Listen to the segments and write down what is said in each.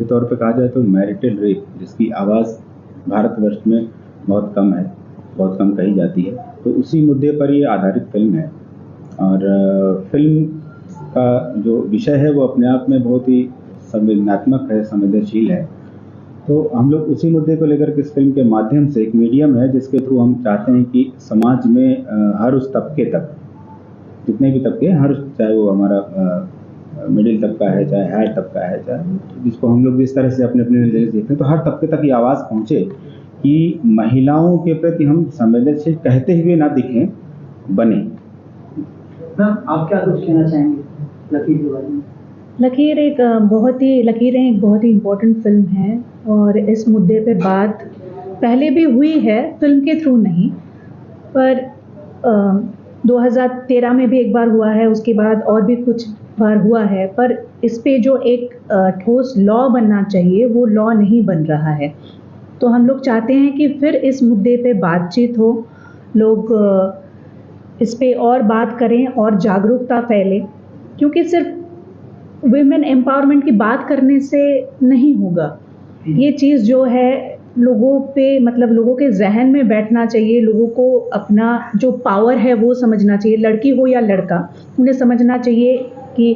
तौर पे कहा जाए तो मैरिटल रेप, जिसकी आवाज़ भारतवर्ष में बहुत कम है, बहुत कम कही जाती है, तो उसी मुद्दे पर ये आधारित फिल्म है। और फिल्म का जो विषय है वो अपने आप में बहुत ही संवेदनात्मक है, संवेदनशील है। तो हम लोग उसी मुद्दे को लेकर के इस फिल्म के माध्यम से, एक मीडियम है जिसके थ्रू हम चाहते हैं कि समाज में हर उस तबके तक, जितने भी तबके, हर चाहे वो हमारा मिडिल तबका है, चाहे हायर तबका है, चाहे जिसको हम लोग जिस तरह से अपने अपने नज़रिए से देखते हैं, तो हर तबके तक ये आवाज़ पहुँचे कि महिलाओं के प्रति हम संवेदनशील कहते हुए ना दिखें, बने। मैम, आप क्या कुछ कहना चाहेंगे लकीर के बारे में? लकीरें एक बहुत ही इम्पोर्टेंट फिल्म है और इस मुद्दे पे बात पहले भी हुई है, फिल्म के थ्रू नहीं, पर 2013 में भी एक बार हुआ है, उसके बाद और भी कुछ बार हुआ है, पर इस पे जो एक ठोस लॉ बनना चाहिए वो लॉ नहीं बन रहा है। तो हम लोग चाहते हैं कि फिर इस मुद्दे पे बातचीत हो, लोग इस पे और बात करें और जागरूकता फैले, क्योंकि सिर्फ वुमेन एम्पावरमेंट की बात करने से नहीं होगा। ये चीज़ जो है लोगों पे, मतलब लोगों के जहन में बैठना चाहिए, लोगों को अपना जो पावर है वो समझना चाहिए, लड़की हो या लड़का, उन्हें समझना चाहिए कि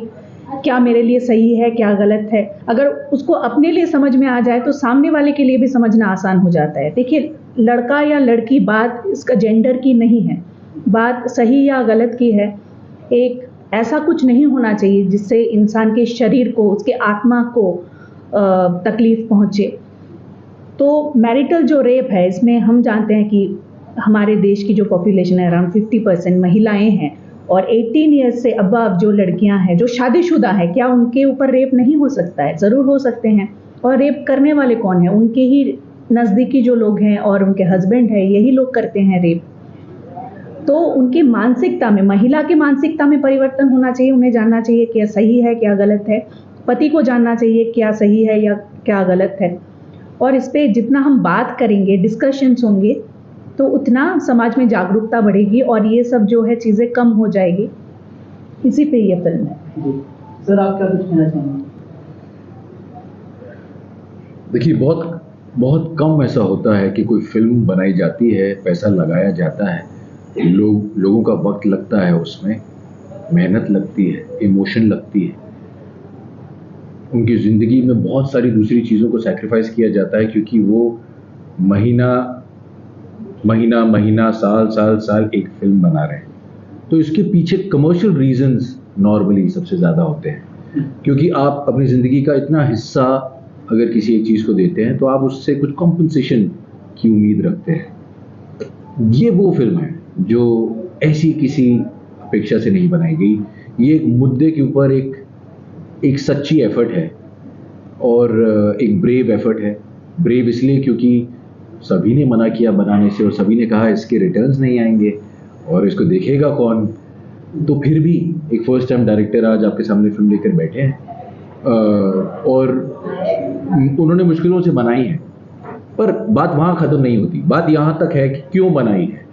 क्या मेरे लिए सही है, क्या गलत है। अगर उसको अपने लिए समझ में आ जाए तो सामने वाले के लिए भी समझना आसान हो जाता है। देखिए, लड़का या लड़की बात इसका जेंडर की नहीं है, बात सही या गलत की है। एक ऐसा कुछ नहीं होना चाहिए जिससे इंसान के शरीर को, उसके आत्मा को तकलीफ पहुँचे। तो मैरिटल जो रेप है, इसमें हम जानते हैं कि हमारे देश की जो पॉपुलेशन है अराउंड 50% महिलाएं हैं, और 18 ईयर्स से अबव जो लड़कियां हैं जो शादीशुदा है, क्या उनके ऊपर रेप नहीं हो सकता है? ज़रूर हो सकते हैं। और रेप करने वाले कौन हैं? उनके ही नज़दीकी जो लोग हैं और उनके हस्बैंड हैं, यही लोग करते हैं रेप। तो उनकी मानसिकता में, महिला की मानसिकता में परिवर्तन होना चाहिए। उन्हें जानना चाहिए क्या सही है, क्या गलत है। पति को जानना चाहिए क्या सही है या क्या गलत है। और इस पे जितना हम बात करेंगे, डिस्कशंस होंगे, तो उतना समाज में जागरूकता बढ़ेगी और ये सब जो है चीज़ें कम हो जाएगी। इसी पे ये फिल्म है। जी सर, आप क्या कुछ कहना चाहेंगे? देखिए, बहुत कम ऐसा होता है कि कोई फिल्म बनाई जाती है, पैसा लगाया जाता है, लोगों का वक्त लगता है, उसमें मेहनत लगती है, इमोशन लगती है, उनकी ज़िंदगी में बहुत सारी दूसरी चीज़ों को सैक्रिफाइस किया जाता है, क्योंकि वो महीना साल एक फिल्म बना रहे हैं। तो इसके पीछे कमर्शियल रीजंस नॉर्मली सबसे ज़्यादा होते हैं, क्योंकि आप अपनी ज़िंदगी का इतना हिस्सा अगर किसी एक चीज़ को देते हैं तो आप उससे कुछ कॉम्पनसेशन की उम्मीद रखते हैं। ये वो फिल्म है जो ऐसी किसी अपेक्षा से नहीं बनाई गई। ये एक मुद्दे के ऊपर एक सच्ची एफर्ट है और एक ब्रेव एफर्ट है। ब्रेव इसलिए क्योंकि सभी ने मना किया बनाने से और सभी ने कहा इसके रिटर्न्स नहीं आएंगे और इसको देखेगा कौन। तो फिर भी एक फर्स्ट टाइम डायरेक्टर आज आपके सामने फिल्म लेकर बैठे हैं और उन्होंने मुश्किलों से बनाई है, पर बात वहाँ ख़त्म नहीं होती। बात यहाँ तक है कि क्यों बनाई है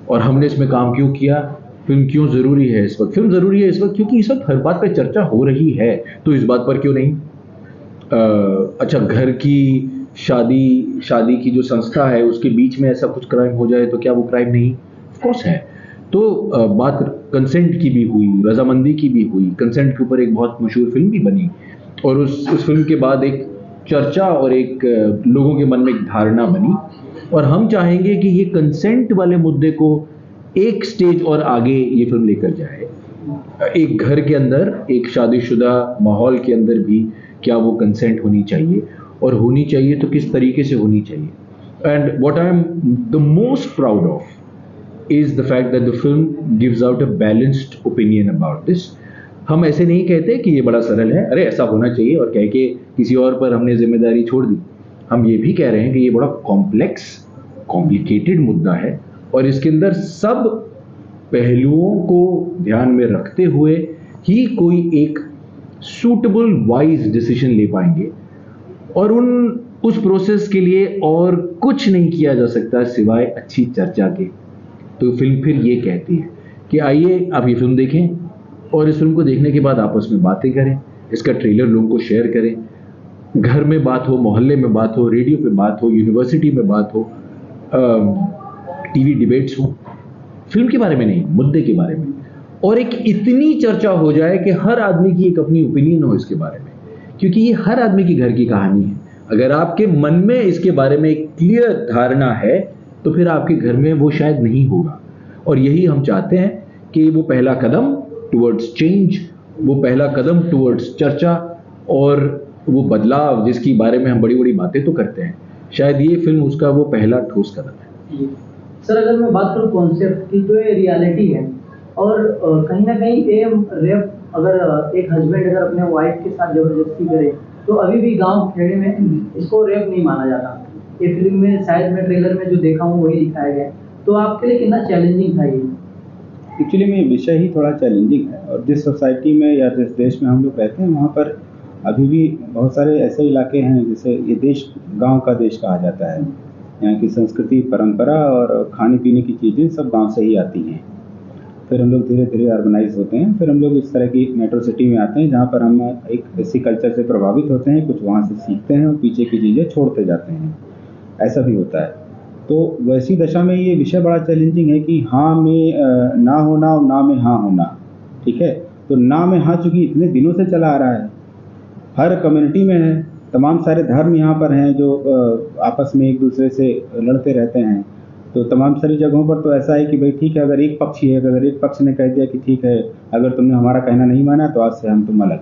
और हमने इसमें काम क्यों किया, फिल्म क्यों ज़रूरी है इस वक्त। फिल्म ज़रूरी है इस वक्त क्योंकि इस वक्त हर बात पे चर्चा हो रही है, तो इस बात पर क्यों नहीं। अच्छा, घर की शादी की जो संस्था है उसके बीच में ऐसा कुछ क्राइम हो जाए तो क्या वो क्राइम नहीं? ऑफ कोर्स है। तो बात कंसेंट की भी हुई, रजामंदी की भी हुई, कंसेंट के ऊपर एक बहुत मशहूर फिल्म भी बनी और उस फिल्म के बाद एक चर्चा और एक लोगों के मन में एक धारणा बनी। और हम चाहेंगे कि ये कंसेंट वाले मुद्दे को एक स्टेज और आगे ये फिल्म लेकर जाए। एक घर के अंदर, एक शादीशुदा माहौल के अंदर भी क्या वो कंसेंट होनी चाहिए, और होनी चाहिए तो किस तरीके से होनी चाहिए। And what I am the most proud of is the fact that the film gives out a balanced opinion about this. हम ऐसे नहीं कहते कि ये बड़ा सरल है, अरे ऐसा होना चाहिए, और कह के किसी और पर हमने जिम्मेदारी छोड़ दी। हम ये भी कह रहे हैं कि ये बड़ा कॉम्प्लिकेटेड मुद्दा है और इसके अंदर सब पहलुओं को ध्यान में रखते हुए ही कोई एक सूटेबल वाइज डिसीजन ले पाएंगे। और उस प्रोसेस के लिए और कुछ नहीं किया जा सकता सिवाय अच्छी चर्चा के। तो फिल्म फिर ये कहती है कि आइए आप ये फिल्म देखें और इस फिल्म को देखने के बाद आपस में बातें करें, इसका ट्रेलर लोगों को शेयर करें, घर में बात हो, मोहल्ले में बात हो, रेडियो पे बात हो, यूनिवर्सिटी में बात हो, टीवी डिबेट्स हो, फिल्म के बारे में नहीं, मुद्दे के बारे में। और एक इतनी चर्चा हो जाए कि हर आदमी की एक अपनी ओपिनियन हो इसके बारे में, क्योंकि ये हर आदमी की घर की कहानी है। अगर आपके मन में इसके बारे में एक क्लियर धारणा है तो फिर आपके घर में वो शायद नहीं होगा। और यही हम चाहते हैं कि वो पहला कदम टुवर्ड्स चेंज, वो पहला कदम टुवर्ड्स चर्चा और वो बदलाव जिसकी बारे में हम बड़ी बड़ी बातें तो करते हैं, शायद ये फिल्म उसका वो पहला ठोस कदम है। सर, अगर मैं बात करूँ कॉन्सेप्ट की, तो ये रियलिटी है और कहीं ना कहीं ये रेप, अगर एक हस्बैंड अगर अपने वाइफ के साथ जबरदस्ती करे तो अभी भी गांव खेड़े में इसको रेप नहीं माना जाता। ये फिल्म में शायद मैं ट्रेलर में जो देखा हूँ वही दिखाया गया। तो आपके लिए कितना चैलेंजिंग था ये? एक्चुअली में विषय ही थोड़ा चैलेंजिंग है, और जिस सोसाइटी में या जिस देश में हम लोग रहते हैं वहाँ पर अभी भी बहुत सारे ऐसे इलाके हैं जिसे ये देश गांव का देश कहा जाता है। यहाँ की संस्कृति, परंपरा और खाने पीने की चीज़ें सब गांव से ही आती हैं। फिर हम लोग धीरे धीरे अर्बनाइज होते हैं, फिर हम लोग इस तरह की मेट्रो सिटी में आते हैं जहाँ पर हम एक ऐसी कल्चर से प्रभावित होते हैं, कुछ वहाँ से सीखते हैं और पीछे की चीज़ें छोड़ते जाते हैं। ऐसा भी होता है। तो वैसी दशा में ये विषय बड़ा चैलेंजिंग है कि हाँ में ना होना और ना में हाँ होना। ठीक है, तो ना में हाँ चूँकि इतने दिनों से चला आ रहा है, हर कम्युनिटी में है, तमाम सारे धर्म यहाँ पर हैं जो आपस में एक दूसरे से लड़ते रहते हैं। तो तमाम सारी जगहों पर तो ऐसा है कि भाई ठीक है, अगर एक पक्ष ही है, अगर एक पक्ष ने कह दिया कि ठीक है, अगर तुमने हमारा कहना नहीं माना तो आज से हम तुम अलग,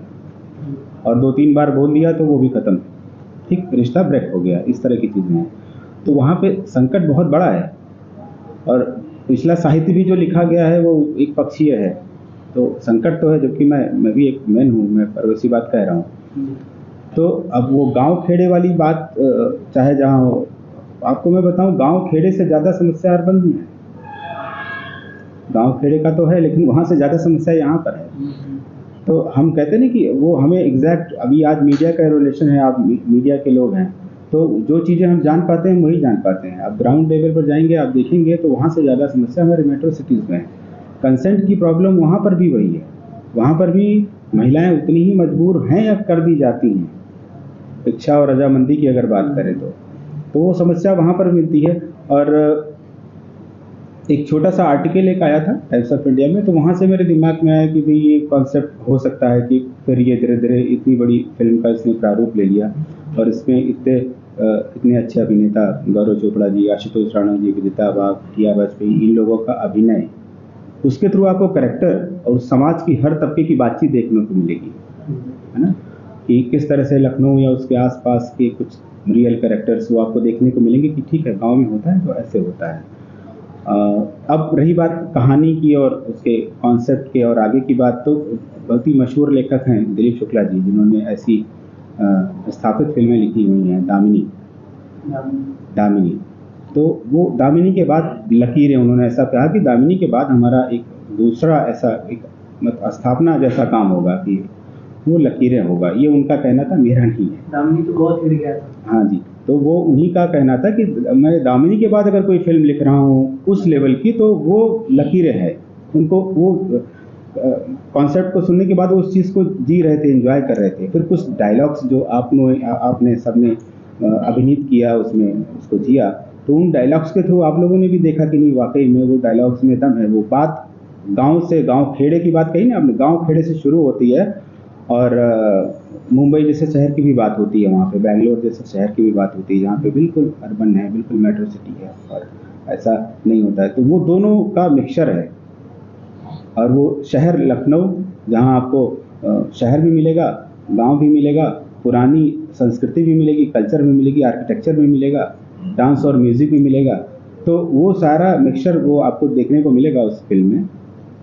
और 2-3 बार बोल दिया तो वो भी ख़त्म, ठीक, रिश्ता ब्रेक हो गया। इस तरह की चीज़ें हैं। तो वहाँ पे संकट बहुत बड़ा है, और पिछला साहित्य भी जो लिखा गया है वो एक पक्षीय है। तो संकट तो है, जबकि मैं भी एक मैन हूँ, मैं पर वैसी बात कह रहा हूँ। तो अब वो गांव खेड़े वाली बात चाहे जहाँ हो, आपको मैं बताऊं, गांव खेड़े से ज़्यादा समस्या अर्बन में है। गांव खेड़े का तो है, लेकिन वहाँ से ज़्यादा समस्या यहाँ पर है। तो हम कहते हैं कि वो हमें एग्जैक्ट, अभी आज मीडिया का रिलेशन है, आप मीडिया के लोग हैं, तो जो चीज़ें हम जान पाते हैं वही जान पाते हैं। आप ग्राउंड लेवल पर जाएंगे, आप देखेंगे तो वहाँ से ज़्यादा समस्या हमारे मेट्रो सिटीज़ में है। कंसेंट की प्रॉब्लम वहाँ पर भी वही है। वहाँ पर भी महिलाएं उतनी ही मजबूर हैं या कर दी जाती हैं। इच्छा और रजामंदी की अगर बात करें तो वो समस्या वहाँ पर मिलती है। और एक छोटा सा आर्टिकल एक आया था टाइम्स ऑफ इंडिया में, तो वहाँ से मेरे दिमाग में आया कि भाई ये कॉन्सेप्ट हो सकता है कि फिर ये धीरे धीरे इतनी बड़ी फिल्म का इसने प्रारूप ले लिया, और इसमें इतने अच्छे अभिनेता गौरव चोपड़ा जी, आशुतोष राणा जी, विदिता वाघ, टिया वाजपेयी, इन लोगों का अभिनय, उसके थ्रू आपको कैरेक्टर और समाज की हर तबके की बातचीत देखने को मिलेगी, है ना, कि किस तरह से लखनऊ या उसके आसपास के कुछ रियल कैरेक्टर्स वो आपको देखने को मिलेंगे कि ठीक है, गांव में होता है तो ऐसे होता है। अब रही बात कहानी की और उसके कॉन्सेप्ट के और आगे की बात, तो बहुत ही मशहूर लेखक हैं दिलीप शुक्ला जी, जिन्होंने ऐसी स्थापित फिल्में लिखी हुई हैं। दामिनी, तो वो दामिनी के बाद लकीरें, उन्होंने ऐसा कहा कि दामिनी के बाद हमारा एक दूसरा ऐसा एक स्थापना जैसा काम होगा कि वो लकीरें होगा। ये उनका कहना था, मेरा नहीं है। दामिनी तो बहुत हिट गया था। हाँ जी, तो वो उन्हीं का कहना था कि मैं दामिनी के बाद अगर कोई फिल्म लिख रहा हूँ उस लेवल की, तो वो लकीरें है। उनको वो कॉन्सेप्ट को सुनने के बाद वो उस चीज़ को जी रहे थे, एंजॉय कर रहे थे। फिर कुछ डायलॉग्स जो आपने सबने अभिनीत किया, उसमें उसको जिया, तो उन डायलॉग्स के थ्रू आप लोगों ने भी देखा कि नहीं, वाकई में वो डायलॉग्स में दम है। वो बात गांव से, गांव खेड़े की बात कही ना आपने, गांव खेड़े से शुरू होती है, और मुंबई जैसे शहर की भी बात होती है, वहाँ पे बेंगलोर जैसे शहर की भी बात होती है, जहाँ पे बिल्कुल अर्बन है, बिल्कुल मेट्रो सिटी है, और ऐसा नहीं होता है। तो वो दोनों का मिक्सचर है। और वो शहर लखनऊ, जहाँ आपको शहर भी मिलेगा, गांव भी मिलेगा, पुरानी संस्कृति भी मिलेगी, कल्चर भी मिलेगी, आर्किटेक्चर भी मिलेगा, डांस और म्यूज़िक भी मिलेगा। तो वो सारा मिक्सचर वो आपको देखने को मिलेगा उस फिल्म में।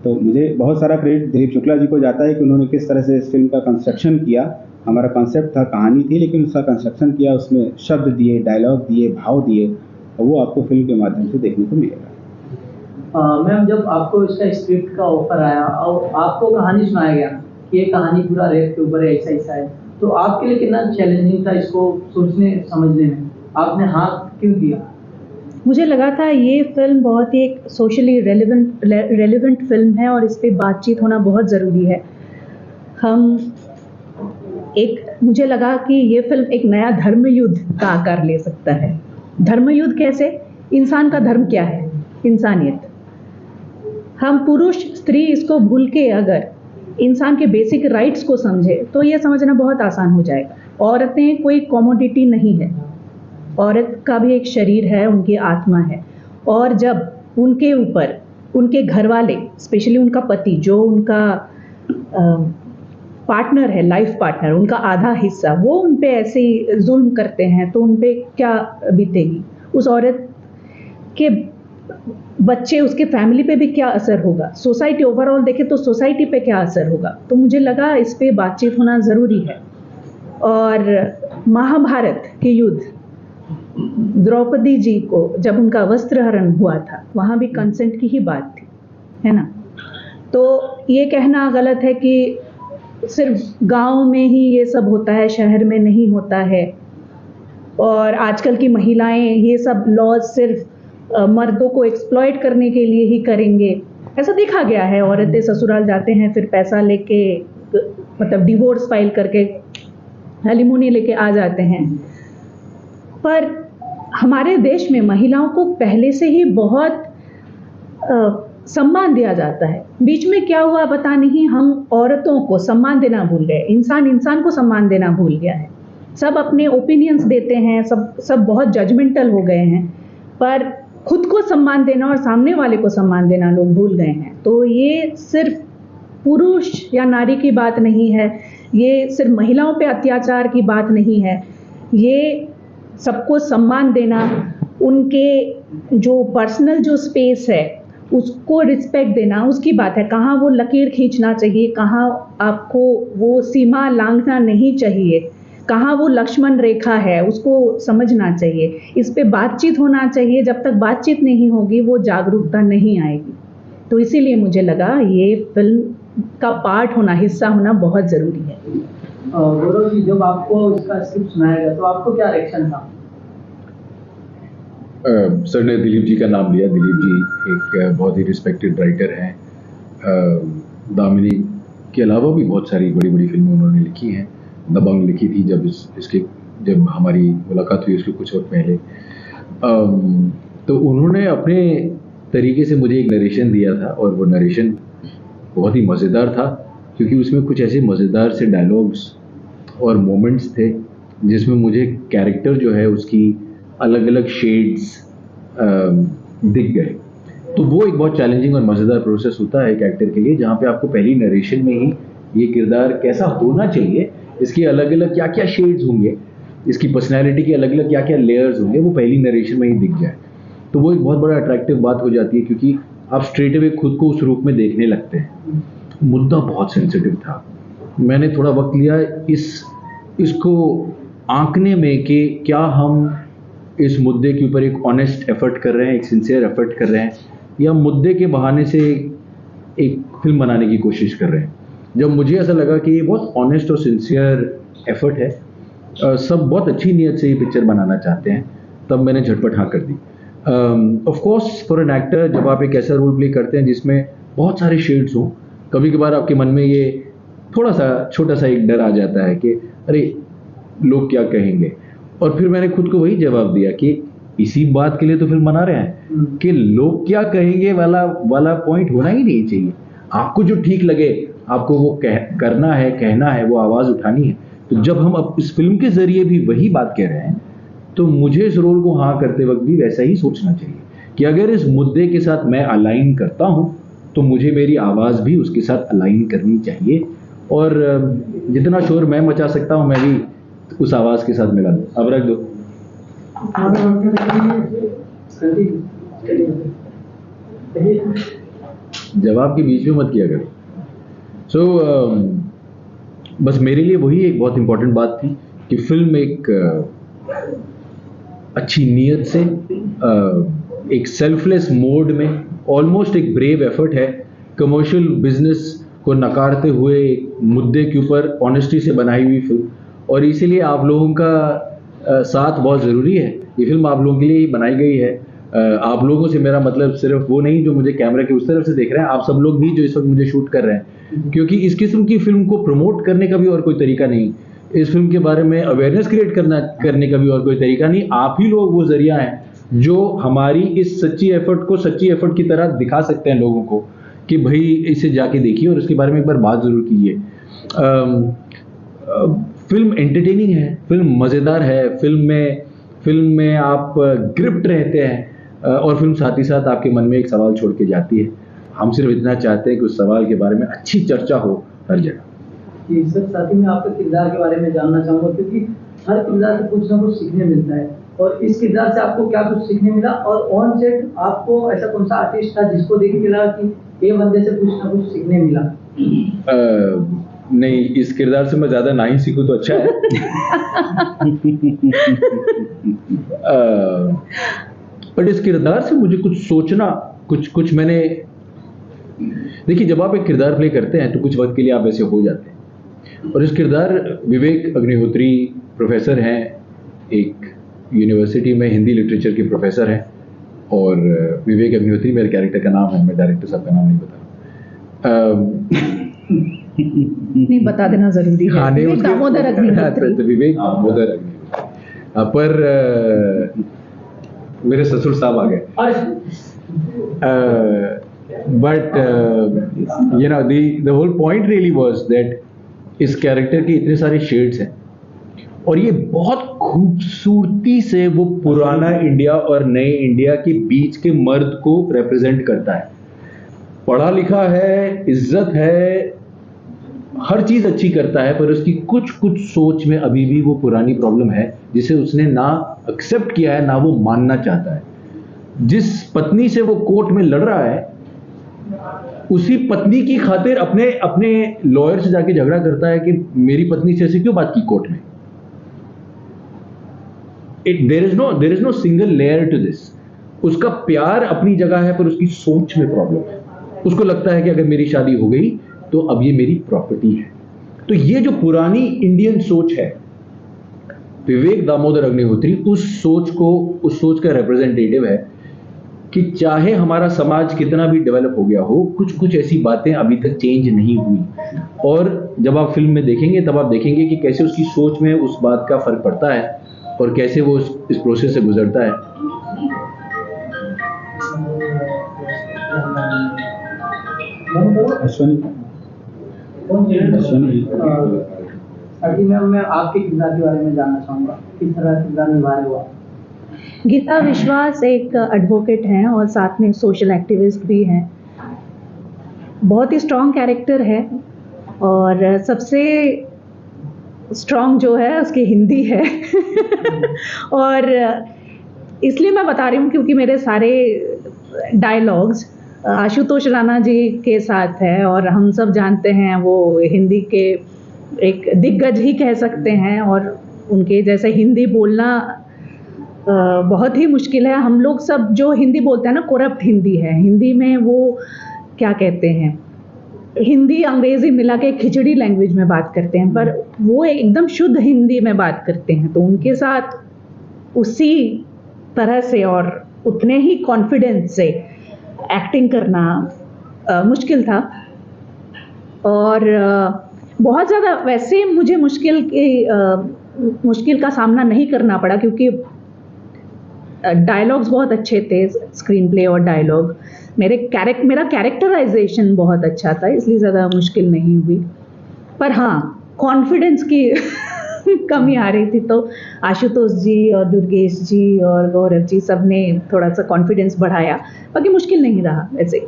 तो मुझे बहुत सारा क्रेडिट दिलीप शुक्ला जी को जाता है कि उन्होंने किस तरह से इस फिल्म का कंस्ट्रक्शन किया। हमारा कॉन्सेप्ट था, कहानी थी, लेकिन उसका कंस्ट्रक्शन किया, उसमें शब्द दिए, डायलॉग दिए, भाव दिए, और वो आपको फिल्म के माध्यम से देखने को मिलेगा। मैम, जब आपको इसका स्क्रिप्ट का ऑफर आया और आपको कहानी सुनाया गया कि ये कहानी पूरा रेप के ऊपर है, ऐसा ऐसा है, तो आपके लिए कितना चैलेंजिंग था इसको सोचने समझने में? आपने हाँ क्यों किया? मुझे लगा था ये फिल्म बहुत ही एक सोशली रेलेवेंट फिल्म है और इस पे बातचीत होना बहुत ज़रूरी है। हम एक मुझे लगा कि ये फिल्म एक नया धर्म युद्ध का आकार ले सकता है। धर्म युद्ध कैसे? इंसान का धर्म क्या है? इंसानियत। हम पुरुष स्त्री इसको भूल के अगर इंसान के बेसिक राइट्स को समझे तो ये समझना बहुत आसान हो जाएगा। औरतें कोई कॉमोडिटी नहीं है, औरत का भी एक शरीर है, उनकी आत्मा है, और जब उनके ऊपर उनके घर वाले, स्पेशली उनका पति जो उनका पार्टनर है, लाइफ पार्टनर, उनका आधा हिस्सा, वो उन पे ऐसे ही जुल्म करते हैं तो उन पे क्या बीतेगी? उस औरत के बच्चे, उसके फैमिली पे भी क्या असर होगा? सोसाइटी ओवरऑल देखे तो सोसाइटी पे क्या असर होगा? तो मुझे लगा इस पे बातचीत होना ज़रूरी है। और महाभारत के युद्ध, द्रौपदी जी को जब उनका वस्त्रहरण हुआ था, वहाँ भी कंसेंट की ही बात थी, है ना? तो ये कहना गलत है कि सिर्फ गांव में ही ये सब होता है, शहर में नहीं होता है। और आजकल की महिलाएं ये सब लॉज सिर्फ मर्दों को एक्सप्लॉइट करने के लिए ही करेंगे, ऐसा देखा गया है। औरतें ससुराल जाते हैं, फिर पैसा लेके, मतलब डिवोर्स फाइल करके एलिमोनी लेके आ जाते हैं। पर हमारे देश में महिलाओं को पहले से ही बहुत सम्मान दिया जाता है। बीच में क्या हुआ पता नहीं, हम औरतों को सम्मान देना भूल गए। इंसान को सम्मान देना भूल गया है। सब अपने ओपिनियंस देते हैं, सब बहुत जजमेंटल हो गए हैं, पर खुद को सम्मान देना और सामने वाले को सम्मान देना लोग भूल गए हैं। तो ये सिर्फ पुरुष या नारी की बात नहीं है, ये सिर्फ महिलाओं पे अत्याचार की बात नहीं है, ये सबको सम्मान देना, उनके जो पर्सनल जो स्पेस है उसको रिस्पेक्ट देना, उसकी बात है। कहाँ वो लकीर खींचना चाहिए, कहाँ आपको वो सीमा लांघना नहीं चाहिए, कहाँ वो लक्ष्मण रेखा है, उसको समझना चाहिए। इस पे बातचीत होना चाहिए। जब तक बातचीत नहीं होगी वो जागरूकता नहीं आएगी। तो इसीलिए मुझे लगा ये फिल्म का पार्ट होना, हिस्सा होना बहुत ज़रूरी है। गौरव जी, जब आपको इसका स्क्रिप्ट सुनाया गया तो आपको क्या रिएक्शन था? सर ने दिलीप जी का नाम लिया। दिलीप जी एक बहुत ही रिस्पेक्टेड राइटर हैं। दामिनी के अलावा भी बहुत सारी बड़ी बड़ी फिल्में उन्होंने लिखी हैं। दबंग लिखी थी जब हमारी मुलाकात हुई उसके कुछ वक्त पहले। तो उन्होंने अपने तरीके से मुझे एक नरेशन दिया था, और वो नरेशन बहुत ही मज़ेदार था, क्योंकि उसमें कुछ ऐसे मज़ेदार से डायलॉग्स और मोमेंट्स थे जिसमें मुझे कैरेक्टर जो है उसकी अलग अलग शेड्स दिख गए। तो वो एक बहुत चैलेंजिंग और मज़ेदार प्रोसेस होता है एक एक्टर के लिए, जहाँ पे आपको पहली नरेशन में ही ये किरदार कैसा होना चाहिए, इसके अलग अलग क्या क्या शेड्स होंगे, इसकी पर्सनैलिटी के अलग अलग क्या क्या लेयर्स होंगे, वो पहली नरेशन में ही दिख जाए। तो वो एक बहुत बड़ा अट्रैक्टिव बात हो जाती है, क्योंकि आप स्ट्रेट अवे खुद को उस रूप में देखने लगते हैं। मुद्दा बहुत सेंसिटिव था। मैंने थोड़ा वक्त लिया इसको आंकने में कि क्या हम इस मुद्दे के ऊपर एक ऑनेस्ट एफर्ट कर रहे हैं, एक सिंसियर एफर्ट कर रहे हैं, या मुद्दे के बहाने से एक फिल्म बनाने की कोशिश कर रहे हैं। जब मुझे ऐसा लगा कि ये बहुत ऑनेस्ट और सिंसियर एफर्ट है, सब बहुत अच्छी नीयत से ये पिक्चर बनाना चाहते हैं, तब मैंने झटपट हाँ कर दी। Of course for an actor, जब आप एक ऐसा रोल प्ले करते हैं जिसमें बहुत सारे शेड्स हों, कभी कभार आपके मन में ये थोड़ा सा छोटा सा एक डर आ जाता है कि अरे लोग क्या कहेंगे। और फिर मैंने खुद को वही जवाब दिया कि इसी बात के लिए तो फिल्म बना रहे हैं कि लोग क्या कहेंगे वाला पॉइंट होना ही नहीं चाहिए। आपको जो ठीक लगे, आपको वो करना है, कहना है, वो आवाज़ उठानी है। तो जब हम अब इस फिल्म के ज़रिए भी वही बात कह रहे हैं, तो मुझे इस रोल को हाँ करते वक्त भी वैसा ही सोचना चाहिए कि अगर इस मुद्दे के साथ मैं अलाइन करता हूँ तो मुझे मेरी आवाज़ भी उसके साथ अलाइन करनी चाहिए, और जितना शोर मैं मचा सकता हूँ मैं भी उस आवाज़ के साथ मिला दूँ। अब रख दो। जवाब के बीच में मत किया करो। बस मेरे लिए वही एक बहुत इम्पोर्टेंट बात थी कि फिल्म एक अच्छी नीयत से एक सेल्फलेस मोड में ऑलमोस्ट एक ब्रेव एफर्ट है, कमर्शियल बिजनेस को नकारते हुए एक मुद्दे के ऊपर ऑनेस्टी से बनाई हुई फिल्म। और इसीलिए आप लोगों का साथ बहुत ज़रूरी है। ये फिल्म आप लोगों के लिए ही बनाई गई है। आप लोगों से मेरा मतलब सिर्फ वो नहीं जो मुझे कैमरा के उस तरफ से देख रहे हैं, आप सब लोग भी जो इस वक्त मुझे शूट कर रहे हैं, क्योंकि इस किस्म की फिल्म को प्रमोट करने का भी और कोई तरीका नहीं, इस फिल्म के बारे में अवेयरनेस क्रिएट करने का भी और कोई तरीका नहीं। आप ही लोग वो जरिया हैं जो हमारी इस सच्ची एफर्ट को सच्ची एफर्ट की तरह दिखा सकते हैं लोगों को कि भाई इसे जाके देखिए और इसके बारे में एक बार बात ज़रूर कीजिए। फिल्म एंटरटेनिंग है, फिल्म मज़ेदार है, फिल्म में आप ग्रिप्ट रहते हैं और फिल्म साथ ही साथ आपके मन में एक सवाल छोड़ के जाती है। हम सिर्फ इतना चाहते हैं कि उस सवाल के बारे में अच्छी चर्चा हो हर जगह। जी सर, साथ ही में आपके किरदार के बारे में जानना चाहूँगा, क्योंकि हर किरदार से कुछ ना कुछ सीखने मिलता है, और इस किरदार से आपको क्या कुछ सीखने मिला, और ऑन सेट आपको ऐसा कौन सा आर्टिस्ट था जिसको देख के लगा कि ये बंदे से कुछ ना कुछ सीखने मिला? नहीं, इस किरदार से मैं ज़्यादा ना ही सीखूं तो अच्छा है। बट इस किरदार से मुझे कुछ सोचना, कुछ मैंने, देखिए जब आप एक किरदार प्ले करते हैं तो कुछ वक्त के लिए आप ऐसे हो जाते हैं, और इस किरदार विवेक अग्निहोत्री प्रोफेसर हैं, एक यूनिवर्सिटी में हिंदी लिटरेचर के प्रोफेसर हैं, और विवेक अग्निहोत्री मेरे कैरेक्टर का नाम है, मैं डायरेक्टर साहब का नाम नहीं बता नहीं बता देना जरूरी है। हाँ, विवेक दामोदर अग्निहोत्री। विवेक दामोदर अग्निहोत्री। पर मेरे ससुर साहब आ गए। But you know the whole point really was that इस कैरेक्टर के इतने सारे शेड्स हैं, और ये बहुत खूबसूरती से वो पुराना इंडिया और नए इंडिया के बीच के मर्द को रिप्रेजेंट करता है। पढ़ा लिखा है, इज्जत है, हर चीज अच्छी करता है, पर उसकी कुछ सोच में अभी भी वो पुरानी प्रॉब्लम है जिसे उसने ना एक्सेप्ट किया है, ना वो मानना चाहता है। जिस पत्नी से वो कोर्ट में लड़ रहा है, उसी पत्नी की खातिर अपने लॉयर से जाके झगड़ा करता है कि मेरी पत्नी से ऐसे क्यों बात की कोर्ट में। There is no single layer to this. उसका प्यार अपनी जगह है, पर उसकी सोच में प्रॉब्लम है। उसको लगता है कि अगर मेरी शादी हो गई तो अब ये मेरी प्रॉपर्टी है। तो ये जो पुरानी इंडियन सोच है, विवेक दामोदर अग्निहोत्री उस सोच का रिप्रेजेंटेटिव है कि चाहे हमारा समाज कितना भी डेवलप हो गया हो, कुछ ऐसी बातें अभी तक चेंज नहीं हुई, और जब आप फिल्म में देखेंगे तब आप देखेंगे कि कैसे उसकी सोच में उस बात का फर्क पड़ता है और कैसे वो इस प्रोसेस से गुजरता है। अभी मैं आपके किरदार के बारे में जानना चाहूँगा, किस तरह किरदार निभाया हुआ? गीता विश्वास एक एडवोकेट हैं और साथ में सोशल एक्टिविस्ट भी हैं। बहुत ही स्ट्रॉन्ग कैरेक्टर है, और सबसे स्ट्रॉन्ग जो है उसकी हिंदी है। और इसलिए मैं बता रही हूँ क्योंकि मेरे सारे डायलॉग्स आशुतोष राणा जी के साथ है, और हम सब जानते हैं वो हिंदी के एक दिग्गज ही कह सकते हैं, और उनके जैसे हिंदी बोलना बहुत ही मुश्किल है। हम लोग सब जो हिंदी बोलते हैं ना, करप्ट हिंदी है। हिंदी में वो क्या कहते हैं, हिंदी अंग्रेजी मिला के खिचड़ी लैंग्वेज में बात करते हैं, पर वो एकदम शुद्ध हिंदी में बात करते हैं। तो उनके साथ उसी तरह से और उतने ही कॉन्फिडेंस से एक्टिंग करना मुश्किल था, और बहुत ज़्यादा वैसे मुझे मुश्किल का सामना नहीं करना पड़ा, क्योंकि डायलॉग्स बहुत अच्छे थे, स्क्रीन प्ले और डायलॉग। मेरा कैरेक्टराइजेशन बहुत अच्छा था, इसलिए ज़्यादा मुश्किल नहीं हुई। पर हाँ, कॉन्फिडेंस की कमी आ रही थी, तो आशुतोष जी और दुर्गेश जी और गौरव जी सब ने थोड़ा सा कॉन्फिडेंस बढ़ाया। बाकी मुश्किल नहीं रहा, ऐसे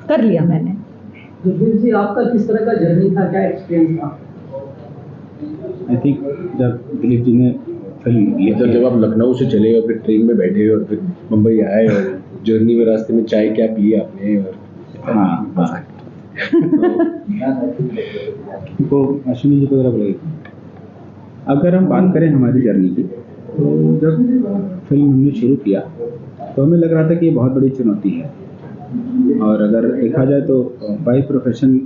कर लिया मैंने। दुर्गेश जी, आपका किस तरह का जर्नी था, क्या एक्सपीरियंस था? आई थिंक जब दिलीप जी ने फिल्म जब आप लखनऊ से चले और फिर ट्रेन में बैठे और फिर मुंबई आए, और जर्नी में रास्ते में चाय क्या पिए आपने, और हाँ तो अश्विनी जी को जरा बोलिए, अगर हम बात करें हमारी जर्नी की, तो जब फिल्म हमने शुरू किया तो हमें लग रहा था कि ये बहुत बड़ी चुनौती है। और अगर देखा जाए तो बाय प्रोफेशन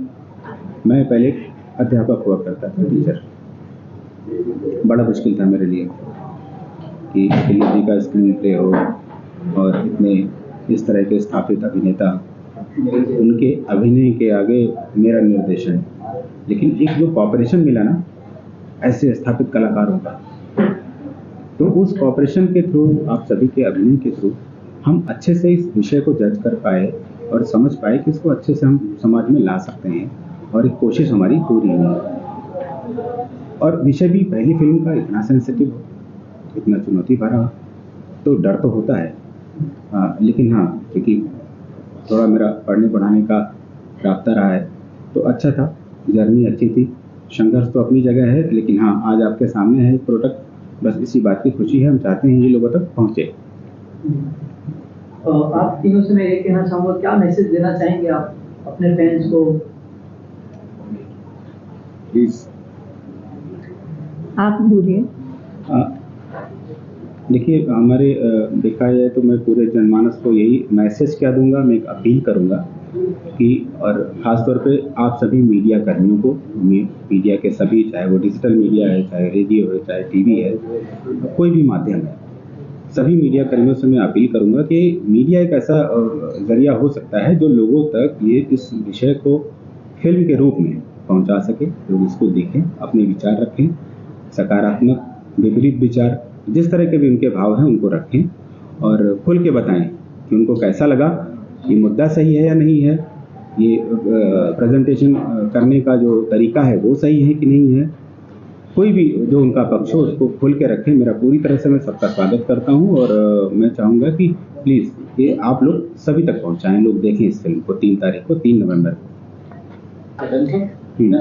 मैं पहले अध्यापक हुआ करता था, टीचर। बड़ा मुश्किल था मेरे लिए कि दिलीप जी का स्क्रीन प्ले हो और इतने इस तरह के स्थापित अभिनेता उनके अभिनय के आगे मेरा निर्देशन, लेकिन एक जो कॉपरेशन मिला ना ऐसे स्थापित कलाकारों का, तो उस कॉपरेशन के थ्रू, आप सभी के अभिनय के थ्रू हम अच्छे से इस विषय को जज कर पाए और समझ पाए कि इसको अच्छे से हम समाज में ला सकते हैं, और एक कोशिश हमारी पूरी हुई। और विषय भी पहली फिल्म का इतना सेंसिटिव हो, इतना चुनौती भरा हो, तो डर तो होता है। लेकिन हाँ, क्योंकि थोड़ा मेरा पढ़ने पढ़ाने का रास्ता रहा है तो अच्छा था, जर्नी अच्छी थी, संघर्ष तो अपनी जगह है, लेकिन हाँ आज आपके सामने है प्रोडक्ट, बस इसी बात की खुशी है, हम चाहते हैं ये लोगों तक पहुँचे। आप तीनों से मैं ये कहना चाहूँगा, क्या मैसेज देना चाहेंगे आप अपने फैंस को? प्लीज आप बोलिए। देखिए, हमारे देखा जाए तो मैं पूरे जनमानस को यही मैसेज क्या दूंगा, मैं एक अपील करूंगा कि, और ख़ास तौर पे आप सभी मीडिया कर्मियों को, मीडिया के सभी, चाहे वो डिजिटल मीडिया है, चाहे रेडियो है, चाहे टीवी है, कोई भी माध्यम है, सभी मीडिया कर्मियों से मैं अपील करूंगा कि मीडिया एक ऐसा जरिया हो सकता है जो लोगों तक ये इस विषय को फिल्म के रूप में पहुंचा सके, लोग इसको देखें, अपने विचार रखें, सकारात्मक, विपरीत विचार, जिस तरह के भी उनके भाव हैं उनको रखें, और खुल के बताएं कि उनको कैसा लगा, ये मुद्दा सही है या नहीं है, ये प्रेजेंटेशन करने का जो तरीका है वो सही है कि नहीं है, कोई भी जो उनका पक्ष हो उसको खुल के रखें। मेरा पूरी तरह से मैं सबका स्वागत करता हूँ, और मैं चाहूँगा कि प्लीज़ ये आप लोग सभी तक पहुँचाएँ, लोग देखें इस फिल्म को 3 तारीख को, 3 नवंबर को। टीम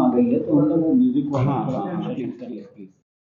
आ गई है तो हम लोग वो म्यूजिक को हाँ, प्लीज़।